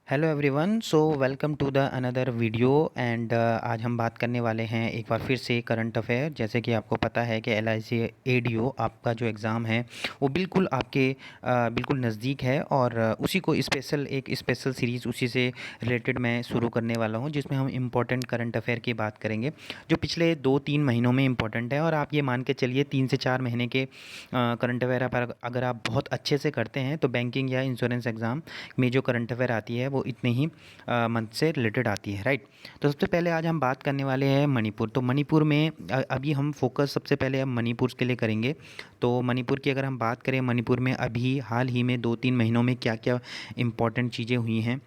Hello everyone, so welcome to the another video and आज हम बात करने वाले हैं एक बार फिर से करंट अफेयर। जैसे कि आपको पता है कि एल आई सी ADO आपका जो एग्ज़ाम है वो बिल्कुल आपके बिल्कुल नज़दीक है और उसी को एक स्पेशल सीरीज़ उसी से रिलेटेड मैं शुरू करने वाला हूं, जिसमें हम इम्पोर्टेंट करंट अफेयर की बात करेंगे जो पिछले 2-3 महीनों में इम्पोर्टेंट है। और आप ये मान के चलिए 3 से 4 महीने के करंट अफेयर पर अगर आप बहुत अच्छे से करते हैं तो बैंकिंग या इंश्योरेंस एग्ज़ाम में जो करंट अफेयर आती है वो इतने ही मंथ से रिलेटेड आती है, राइट। तो सबसे पहले आज हम बात करने वाले हैं मणिपुर। तो मणिपुर में अभी हम फोकस सबसे पहले अब मणिपुर के लिए करेंगे। तो मणिपुर की अगर हम बात करें, मणिपुर में अभी हाल ही में 2-3 महीनों में क्या क्या इम्पोर्टेंट चीज़ें हुई हैं।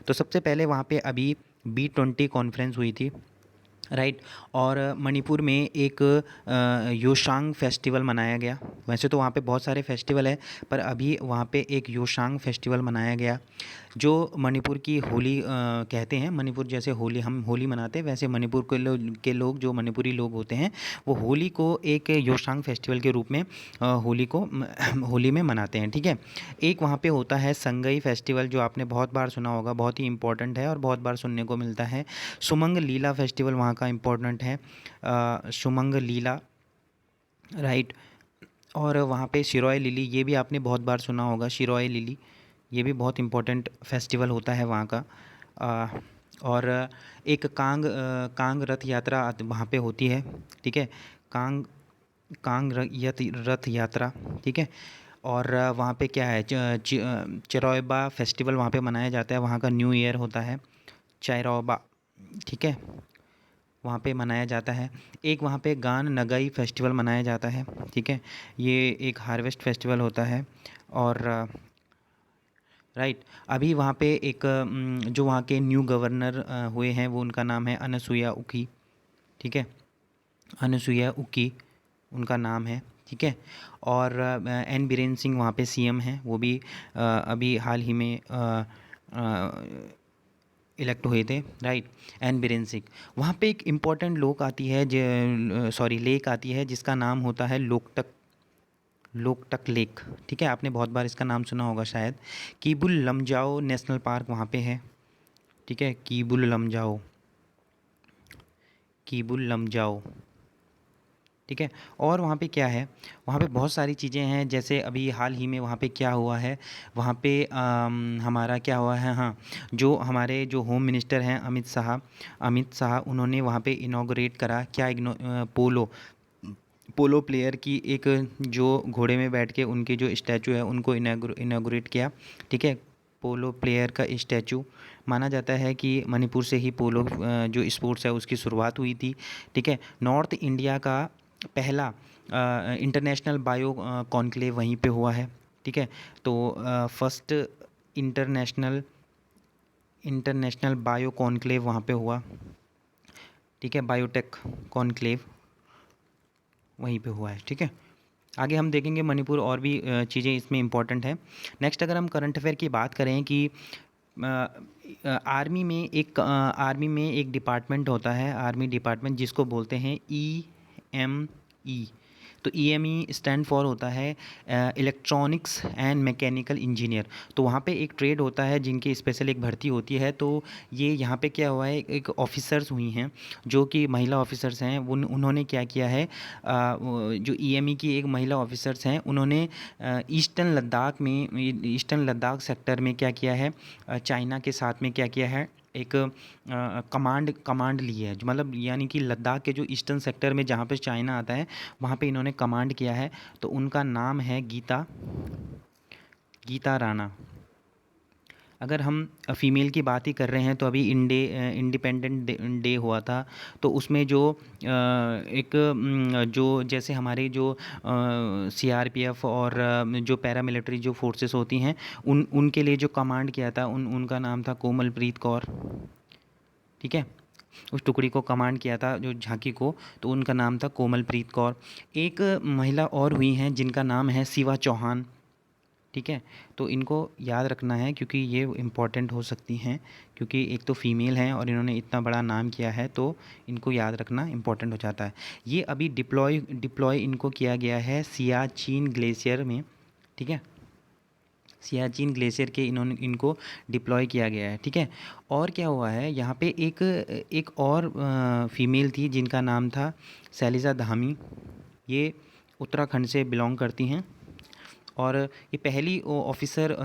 तो सबसे पहले वहाँ पे अभी B20 कॉन्फ्रेंस हुई थी, राइट। और मणिपुर में एक योशांग फेस्टिवल मनाया गया। वैसे तो वहाँ पे बहुत सारे फेस्टिवल है, पर अभी वहाँ पे एक योशांग फेस्टिवल मनाया गया जो मणिपुर की होली कहते हैं। मणिपुर जैसे होली हम होली मनाते हैं, वैसे मणिपुर के लोग जो मणिपुरी लोग होते हैं वो होली को एक योशांग फेस्टिवल के रूप में होली को होली में मनाते हैं, ठीक है। एक वहाँ पे होता है संगई फेस्टिवल, जो आपने बहुत बार सुना होगा, बहुत ही इंपॉर्टेंट है और बहुत बार सुनने को मिलता है। सुमंग लीला फेस्टिवल वहाँ का इम्पोर्टेंट है, सुमंग लीला, राइट। और वहाँ पे शिरोय लिली, ये भी आपने बहुत बार सुना होगा, शिरोय लिली, ये भी बहुत इम्पोर्टेंट फेस्टिवल होता है वहाँ का। और एक कांग रथ यात्रा वहाँ पे होती है, ठीक है। कांग रथ यात्रा, ठीक है। और वहाँ पे क्या है, चिरोयबा फेस्टिवल वहाँ पे मनाया जाता है, वहाँ का न्यू ईयर होता है चाइरोबा, ठीक है, वहाँ पे मनाया जाता है। एक वहाँ पे गान नगाई फेस्टिवल मनाया जाता है, ठीक है। ये एक हार्वेस्ट फेस्टिवल होता है। और राइट, अभी वहाँ पे एक जो वहाँ के न्यू गवर्नर हुए हैं वो, उनका नाम है अनसुया उकी, ठीक है। अनसुया उकी उनका नाम है, ठीक है। और एन बीरेन सिंह वहाँ पे CM हैं, वो भी अभी हाल ही में इलेक्ट हुए थे, राइट। एन बीरेन सिंह। वहाँ पे एक इम्पॉर्टेंट लेक आती है जिसका नाम होता है लोकटक लेक, ठीक है। आपने बहुत बार इसका नाम सुना होगा शायद। कीबुल लमजाओ नेशनल पार्क वहाँ पे है, ठीक है। कीबुल लमजाओ, ठीक है। और वहाँ पे क्या है, वहाँ पे बहुत सारी चीज़ें हैं। जैसे अभी हाल ही में वहाँ पे क्या हुआ है, वहाँ पे हमारा क्या हुआ है, हाँ, जो हमारे जो होम मिनिस्टर हैं अमित शाह उन्होंने वहाँ पे इनॉग्रेट करा क्या, पोलो प्लेयर की एक, जो घोड़े में बैठ के उनके जो स्टैचू है उनको इनॉग्रेट किया, ठीक है। पोलो प्लेयर का स्टैचू, माना जाता है कि मणिपुर से ही पोलो जो स्पोर्ट्स है उसकी शुरुआत हुई थी, ठीक है। नॉर्थ इंडिया का पहला इंटरनेशनल बायो कॉन्क्लेव वहीं पे हुआ है, ठीक है। तो first international international bio conclave वहाँ पे हुआ, ठीक है। बायोटेक कॉन्क्लेव वहीं पे हुआ है, ठीक है। आगे हम देखेंगे मणिपुर और भी चीज़ें इसमें इम्पॉर्टेंट है। नेक्स्ट अगर हम करंट अफेयर की बात करें कि आर्मी में एक डिपार्टमेंट होता है, आर्मी डिपार्टमेंट जिसको बोलते हैं EME। तो EME स्टैंड फॉर होता है इलेक्ट्रॉनिक्स एंड मैकेनिकल इंजीनियर। तो वहाँ पे एक ट्रेड होता है जिनकी स्पेशल एक भर्ती होती है। तो ये यहाँ पे क्या हुआ है, एक ऑफिसर्स हुई हैं जो कि महिला ऑफिसर्स हैं, उन्होंने क्या किया है, जो EME की एक महिला ऑफिसर्स हैं उन्होंने ईस्टर्न लद्दाख सेक्टर में क्या किया है, चाइना के साथ में क्या किया है, एक कमांड ली है, जो मतलब यानी कि लद्दाख के जो ईस्टर्न सेक्टर में जहाँ पे चाइना आता है वहाँ पे इन्होंने कमांड किया है। तो उनका नाम है गीता राणा। अगर हम फ़ीमेल की बात ही कर रहे हैं तो अभी इंडिपेंडेंट डे हुआ था। तो उसमें जो एक जो जैसे हमारे जो CRPF और जो पैरामिलिट्री जो फोर्सेस होती हैं उनके लिए जो कमांड किया था उनका नाम था कोमलप्रीत कौर, ठीक है। उस टुकड़ी को कमांड किया था जो झांकी को, तो उनका नाम था कोमलप्रीत कौर। एक महिला और हुई हैं जिनका नाम है शिवा चौहान, ठीक है। तो इनको याद रखना है क्योंकि ये इम्पॉर्टेंट हो सकती हैं, क्योंकि एक तो फीमेल हैं और इन्होंने इतना बड़ा नाम किया है, तो इनको याद रखना इम्पॉर्टेंट हो जाता है। ये अभी डिप्लॉय इनको किया गया है सियाचिन ग्लेशियर में, ठीक है। सियाचिन ग्लेशियर के इनको डिप्लॉय किया गया है, ठीक है। और क्या हुआ है यहाँ पे, एक एक और फीमेल थी जिनका नाम था शैलजा धामी। ये उत्तराखंड से बिलोंग करती हैं और ये पहली ऑफिसर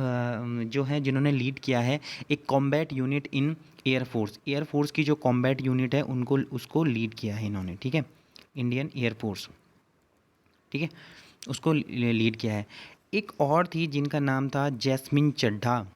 जो हैं जिन्होंने लीड किया है एक कॉम्बैट यूनिट इन एयरफोर्स की जो कॉम्बैट यूनिट है उनको उसको लीड किया है इन्होंने, ठीक है। इंडियन एयरफोर्स, ठीक है, उसको लीड किया है। एक और थी जिनका नाम था जैस्मिन चड्ढा।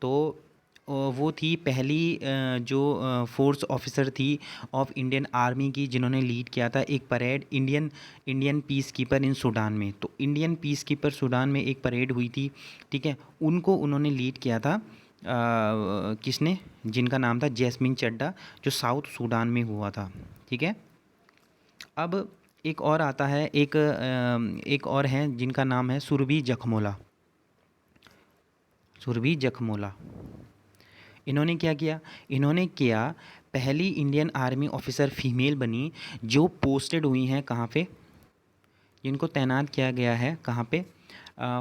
तो वो थी पहली जो फोर्स ऑफिसर थी ऑफ इंडियन आर्मी की जिन्होंने लीड किया था एक परेड इंडियन पीस कीपर इन सूडान में। तो इंडियन पीस कीपर सूडान में एक परेड हुई थी, ठीक है, उनको उन्होंने लीड किया था। किसने? जिनका नाम था जैस्मिन चड्ढा, जो साउथ सूडान में हुआ था, ठीक है। अब एक और आता है, एक और हैं जिनका नाम है सुरभि जखमोला। सुरभि जखमोला, इन्होंने क्या किया? इन्होंने किया पहली इंडियन आर्मी ऑफिसर फीमेल बनी जो पोस्टेड हुई हैं कहाँ पे, जिनको तैनात किया गया है कहाँ पे,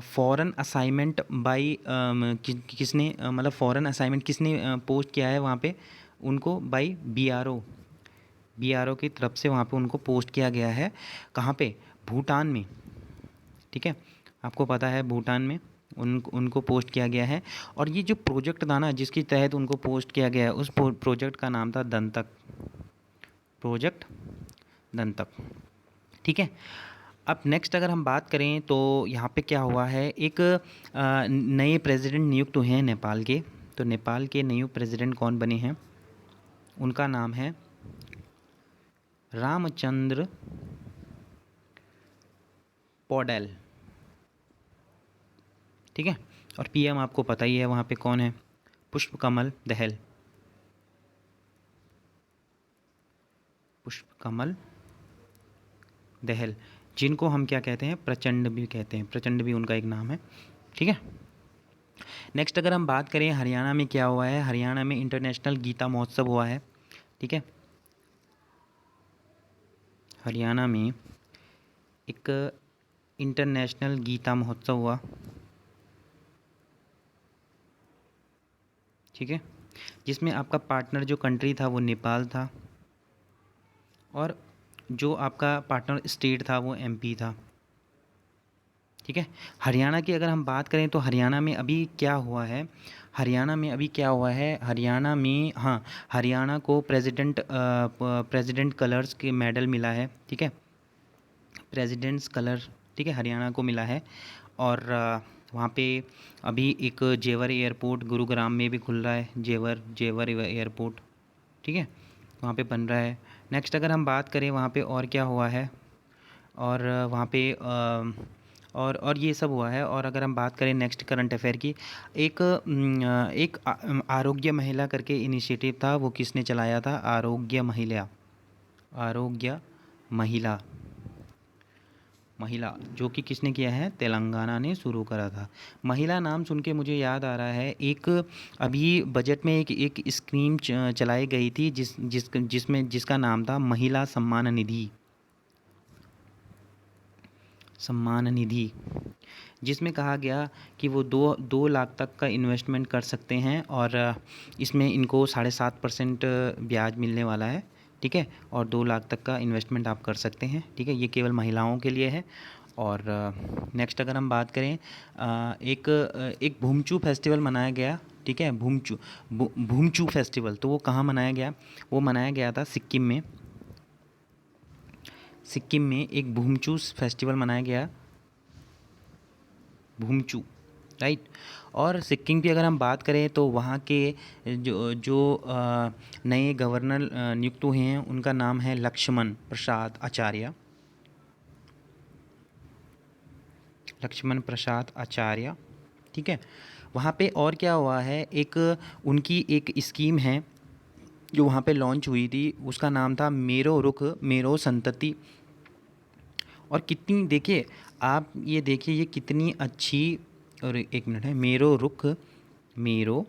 फॉरेन असाइनमेंट बाई किसने मतलब फॉरेन असाइनमेंट किसने पोस्ट किया है वहाँ पे उनको, बाई बीआरओ की तरफ से वहाँ पे उनको पोस्ट किया गया है। कहाँ पे? भूटान में, ठीक है। आपको पता है भूटान में उनको पोस्ट किया गया है। और ये जो प्रोजेक्ट था ना जिसके तहत उनको पोस्ट किया गया है उस प्रोजेक्ट का नाम था दंतक, प्रोजेक्ट दंतक, ठीक है। अब नेक्स्ट अगर हम बात करें तो यहाँ पे क्या हुआ है, एक नए प्रेसिडेंट नियुक्त हुए हैं नेपाल के। तो नेपाल के नए प्रेसिडेंट कौन बने हैं? उनका नाम है रामचंद्र पौडेल, ठीक है। और पीएम आपको पता ही है वहाँ पे कौन है, पुष्पकमल दहल, पुष्पकमल दहल, जिनको हम क्या कहते हैं, प्रचंड भी कहते हैं, प्रचंड भी उनका एक नाम है, ठीक है। नेक्स्ट अगर हम बात करें हरियाणा में क्या हुआ है, हरियाणा में इंटरनेशनल गीता महोत्सव हुआ है, ठीक है। हरियाणा में एक इंटरनेशनल गीता महोत्सव हुआ, ठीक है, जिसमें आपका पार्टनर जो कंट्री था वो नेपाल था और जो आपका पार्टनर स्टेट था वो एमपी था, ठीक है। हरियाणा की अगर हम बात करें तो हरियाणा में अभी क्या हुआ है, हरियाणा में अभी क्या हुआ है, हरियाणा में, हाँ, हरियाणा को प्रेसिडेंट कलर्स के मेडल मिला है, ठीक है, प्रेसिडेंट्स कलर, ठीक है, हरियाणा को मिला है। और वहाँ पे अभी एक जेवर एयरपोर्ट गुरुग्राम में भी खुल रहा है, जेवर एयरपोर्ट, ठीक है, वहाँ पे बन रहा है। नेक्स्ट अगर हम बात करें वहाँ पे और क्या हुआ है, और वहाँ पे और ये सब हुआ है। और अगर हम बात करें नेक्स्ट करंट अफेयर की, एक आरोग्य महिला करके इनिशिएटिव था, वो किसने चलाया था? आरोग्य महिला महिला, जो कि किसने किया है? तेलंगाना ने शुरू करा था। महिला नाम सुन के मुझे याद आ रहा है, एक अभी बजट में एक स्कीम चलाई गई थी जिसका नाम था महिला सम्मान निधि, जिसमें कहा गया कि वो 2 लाख तक का इन्वेस्टमेंट कर सकते हैं और इसमें इनको 7.5% ब्याज मिलने वाला है, ठीक है, और 2 लाख तक का इन्वेस्टमेंट आप कर सकते हैं, ठीक है। ये केवल महिलाओं के लिए है। और नेक्स्ट अगर हम बात करें, एक भूमचू फेस्टिवल मनाया गया, ठीक है, भूमचू फेस्टिवल, तो वो कहाँ मनाया गया? वो मनाया गया था सिक्किम में एक भूमचू फेस्टिवल मनाया गया, भूमचू, राइट। और सिक्किम की अगर हम बात करें तो वहाँ के जो जो नए गवर्नर नियुक्त हुए हैं उनका नाम है लक्ष्मण प्रसाद आचार्य, ठीक है। वहाँ पे और क्या हुआ है, उनकी एक स्कीम है जो वहाँ पे लॉन्च हुई थी, उसका नाम था मेरो रुख मेरो संतति। और कितनी, देखिए आप ये देखिए ये कितनी अच्छी, और एक मिनट है, मेरो रुख मेरो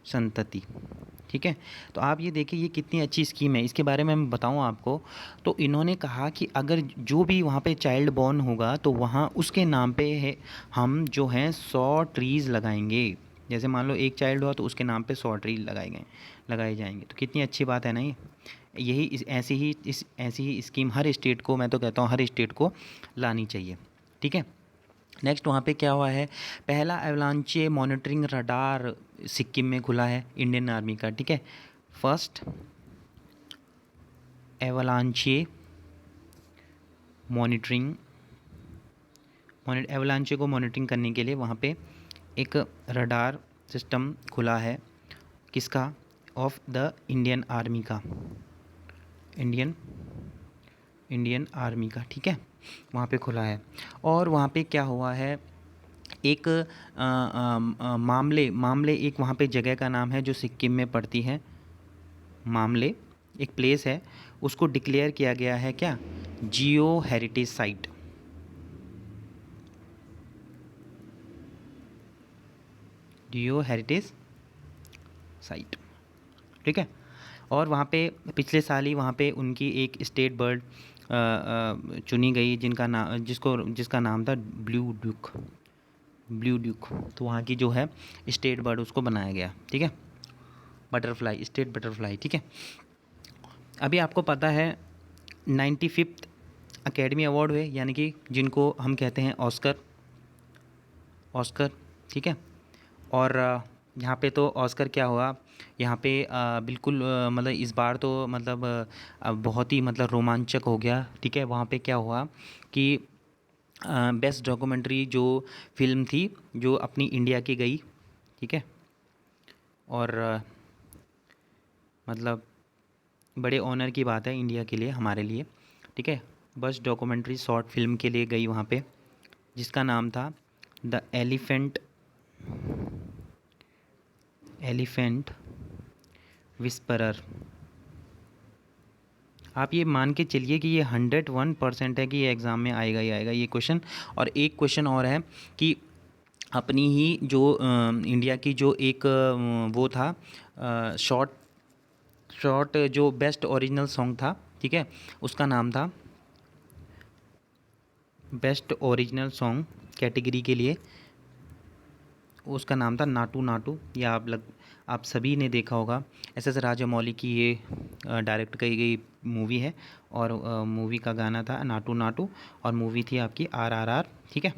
संतति, ठीक है। तो आप ये देखिए ये कितनी अच्छी स्कीम है, इसके बारे में मैं बताऊँ आपको। तो इन्होंने कहा कि अगर जो भी वहाँ पे चाइल्ड बॉर्न होगा तो वहाँ उसके नाम पे है हम जो हैं 100 ट्रीज़ लगाएंगे। जैसे मान लो एक चाइल्ड हुआ तो उसके नाम पे 100 ट्री लगाए जाएंगे। तो कितनी अच्छी बात है ना ये। यही ऐसी ही स्कीम हर स्टेट को, मैं तो कहता हूँ हर स्टेट को लानी चाहिए। ठीक है। नेक्स्ट वहाँ पे क्या हुआ है, पहला एवलांचे मॉनिटरिंग रडार सिक्किम में खुला है इंडियन आर्मी का। ठीक है। फर्स्ट एवलांचे मॉनिटरिंग एवलांचे को मॉनिटरिंग करने के लिए वहाँ पे एक रडार सिस्टम खुला है। किसका? ऑफ द इंडियन आर्मी का, इंडियन आर्मी का। ठीक है। वहाँ पे खुला है। और वहाँ पे क्या हुआ है, एक मामले एक वहाँ पे जगह का नाम है जो सिक्किम में पड़ती है। मामले एक प्लेस है, उसको डिक्लेयर किया गया है क्या, जियो हेरिटेज साइट। जियो हेरिटेज साइट। ठीक है। और वहाँ पे पिछले साल ही वहाँ पे उनकी एक स्टेट बर्ड चुनी गई जिसका नाम था ब्लू ड्यूक। तो वहाँ की जो है स्टेट बर्ड उसको बनाया गया। ठीक है। Butterfly, state butterfly. ठीक है। अभी आपको पता है 95th अकेडमी अवार्ड हुए, यानी कि जिनको हम कहते हैं ऑस्कर। ठीक है। और यहाँ पे तो ऑस्कर क्या हुआ, यहाँ पे बिल्कुल मतलब इस बार तो मतलब बहुत ही मतलब रोमांचक हो गया। ठीक है। वहाँ पे क्या हुआ कि बेस्ट डॉक्यूमेंट्री जो फिल्म थी जो अपनी इंडिया की गई। ठीक है। और मतलब बड़े ऑनर की बात है इंडिया के लिए, हमारे लिए। ठीक है। बेस्ट डॉक्यूमेंट्री शॉर्ट फिल्म के लिए गई वहाँ पे, जिसका नाम था द एलिफेंट विस्परर। आप ये मान के चलिए कि ये 101% है कि ये एग्ज़ाम में आएगा ही आएगा ये क्वेश्चन। और एक क्वेश्चन और है कि अपनी ही जो इंडिया की जो एक वो था शॉर्ट जो बेस्ट ओरिजिनल सॉन्ग था। ठीक है। उसका नाम था बेस्ट ओरिजिनल सॉन्ग कैटेगरी के लिए, उसका नाम था नाटू नाटू। या आप सभी ने देखा होगा, एस राजामौली की ये डायरेक्ट की गई मूवी है। और मूवी का गाना था नाटू नाटू, और मूवी थी आपकी RRR। ठीक है।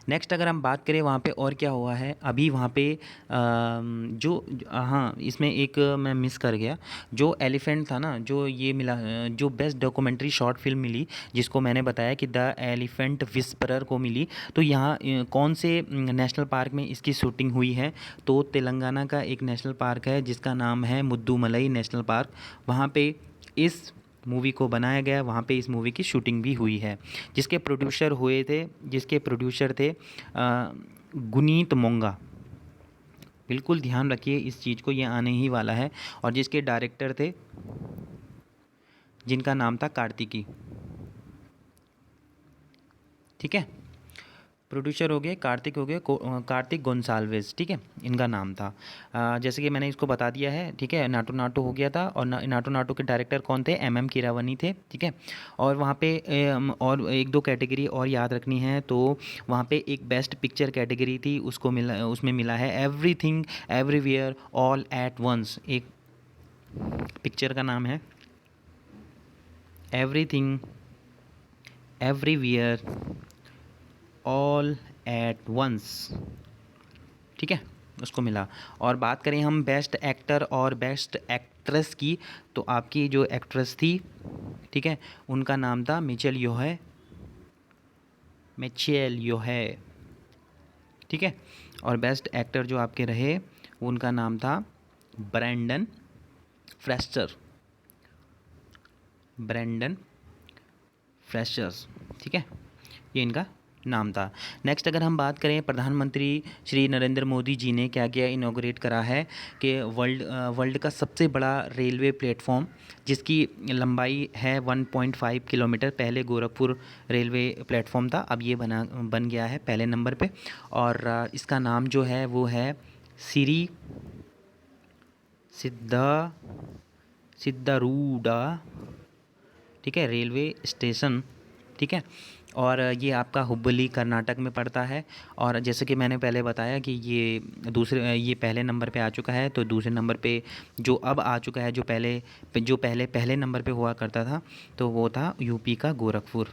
नेक्स्ट अगर हम बात करें वहाँ पे और क्या हुआ है, अभी वहाँ पे हाँ इसमें एक मैं मिस कर गया, जो एलिफेंट था ना, जो ये मिला जो बेस्ट डॉक्यूमेंट्री शॉर्ट फिल्म मिली, जिसको मैंने बताया कि द एलिफेंट विस्परर को मिली। तो यहाँ कौन से नेशनल पार्क में इसकी शूटिंग हुई है, तो तेलंगाना का एक नेशनल पार्क है जिसका नाम है मुद्दुमलई नेशनल पार्क। वहाँ पे इस मूवी को बनाया गया, वहाँ पे इस मूवी की शूटिंग भी हुई है। जिसके प्रोड्यूसर थे गुनीत मोंगा। बिल्कुल ध्यान रखिए इस चीज़ को, ये आने ही वाला है। और जिसके डायरेक्टर थे, जिनका नाम था कार्तिकी। ठीक है। प्रोड्यूसर हो गए कार्तिक, हो गए कार्तिक गोंसाल्विस। ठीक है। इनका नाम था। जैसे कि मैंने इसको बता दिया है। ठीक है। नाटू नाटू हो गया था, और नाटू नाटू के डायरेक्टर कौन थे, MM कीरावनी थे। ठीक है। और वहाँ पे और एक दो कैटेगरी और याद रखनी है। तो वहाँ पे एक बेस्ट पिक्चर कैटेगरी थी, उसमें मिला है everything everywhere all at once. एक पिक्चर का नाम है everything everywhere all at once. ठीक है। उसको मिला। और बात करें हम बेस्ट एक्टर और बेस्ट एक्ट्रेस की, तो आपकी जो एक्ट्रेस थी, ठीक है, उनका नाम था मिचेल योहे। ठीक है। और बेस्ट एक्टर जो आपके रहे, उनका नाम था ब्रैंडन फ्रेस्टर। Brandon freshers. ठीक है। ये इनका नाम था। नेक्स्ट अगर हम बात करें, प्रधानमंत्री श्री नरेंद्र मोदी जी ने क्या किया, इनॉग्रेट करा है कि वर्ल्ड का सबसे बड़ा रेलवे प्लेटफॉर्म, जिसकी लंबाई है 1.5 किलोमीटर। पहले गोरखपुर रेलवे प्लेटफॉर्म था, अब ये बन गया है पहले नंबर पे। और इसका नाम जो है वो है सिद्धा सिद्धारूढ़ा, ठीक है, रेलवे स्टेशन, ठीक है। और ये आपका हुबली कर्नाटक में पड़ता है। और जैसे कि मैंने पहले बताया कि ये पहले नंबर पे आ चुका है, तो दूसरे नंबर पे जो अब आ चुका है, जो पहले पहले नंबर पे हुआ करता था, तो वो था यूपी का गोरखपुर,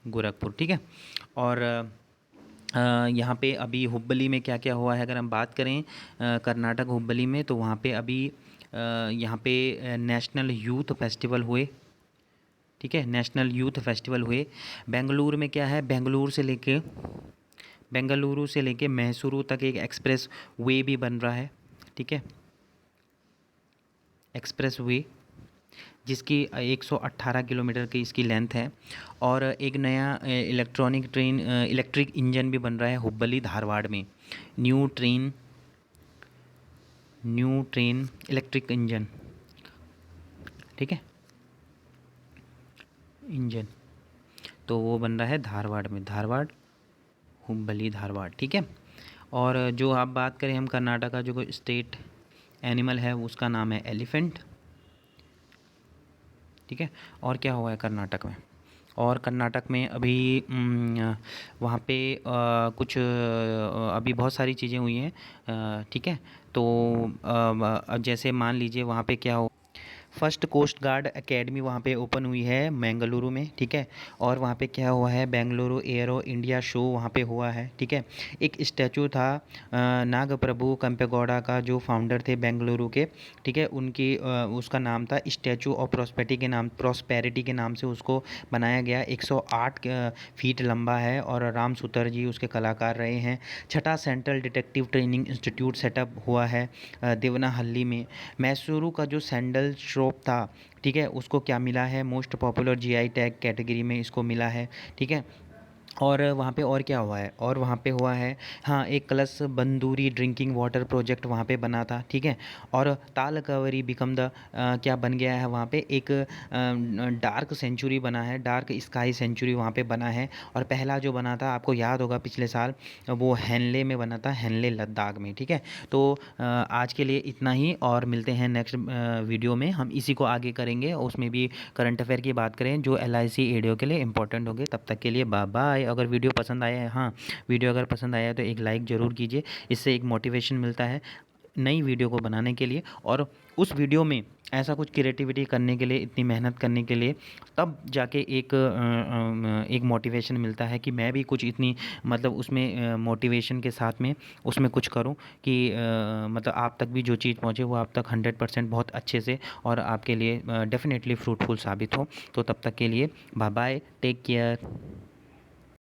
गोरखपुर, ठीक है। और यहाँ पे अभी हुबली में क्या क्या हुआ है, अगर हम बात करें कर्नाटक हुबली में, तो वहाँ पे अभी यहाँ पे नेशनल यूथ फेस्टिवल हुए, ठीक है, नेशनल यूथ फेस्टिवल हुए। बेंगलुरु में क्या है, बेंगलुरु से लेके मैसूरू तक एक एक्सप्रेस वे भी बन रहा है, ठीक है, एक्सप्रेस वे, जिसकी 118 किलोमीटर की इसकी लेंथ है। और एक नया इलेक्ट्रिक इंजन भी बन रहा है हुबली धारवाड़ में। न्यू ट्रेन इलेक्ट्रिक इंजन, ठीक है, इंजन, तो वो बन रहा है धारवाड़ में, धारवाड़, हुबली धारवाड़, ठीक है। और जो आप बात करें हम कर्नाटक का जो स्टेट एनिमल है उसका नाम है एलिफेंट, ठीक है। और क्या हुआ है कर्नाटक में, और कर्नाटक में अभी वहाँ पे कुछ अभी बहुत सारी चीज़ें हुई हैं, ठीक है। तो जैसे मान लीजिए वहाँ पे क्या हो, फर्स्ट कोस्ट गार्ड एकेडमी वहाँ पे ओपन हुई है बेंगलुरु में, ठीक है। और वहाँ पे क्या हुआ है, बेंगलुरु एयरो इंडिया शो वहाँ पे हुआ है, ठीक है। एक स्टैचू था नागप्रभु केम्पेगौड़ा का, जो फाउंडर थे बेंगलुरु के, ठीक है, उसका नाम था स्टैचू ऑफ प्रॉस्पेरिटी के नाम से उसको बनाया गया। 108 फीट लंबा है और राम सुतर जी उसके कलाकार रहे हैं। छठा central detective training institute setup हुआ है देवनाहल्ली में। मैसूरू का जो सैंडल शॉप था, ठीक है, उसको क्या मिला है, most popular GI tag category में इसको मिला है, ठीक है। और वहाँ पे और क्या हुआ है, और वहाँ पे हुआ है, हाँ, एक कलश बंदूरी ड्रिंकिंग वाटर प्रोजेक्ट वहाँ पे बना था, ठीक है। और ताल कवरी बिकम द क्या बन गया है, वहाँ पे एक डार्क सेंचुरी बना है, डार्क स्काई सेंचुरी वहाँ पे बना है। और पहला जो बना था आपको याद होगा पिछले साल, वो हैनले में बना था, हैनले लद्दाख में, ठीक है। तो आज के लिए इतना ही, और मिलते हैं नेक्स्ट वीडियो में, हम इसी को आगे करेंगे, उसमें भी करंट अफेयर की बात करें जो LIC एडीओ के लिए इंपॉर्टेंट होंगे। तब तक के लिए बाय बाय। अगर वीडियो पसंद आया है, हाँ, वीडियो अगर पसंद आया है तो एक लाइक ज़रूर कीजिए, इससे एक मोटिवेशन मिलता है नई वीडियो को बनाने के लिए, और उस वीडियो में ऐसा कुछ क्रिएटिविटी करने के लिए, इतनी मेहनत करने के लिए, तब जाके एक मोटिवेशन मिलता है कि मैं भी कुछ इतनी, मतलब उसमें मोटिवेशन के साथ में उसमें कुछ करूं कि मतलब आप तक भी जो चीज़ पहुंचे वो आप तक 100% बहुत अच्छे से और आपके लिए डेफिनेटली फ्रूटफुल साबित हो। तो तब तक के लिए बाय बाय, टेक केयर।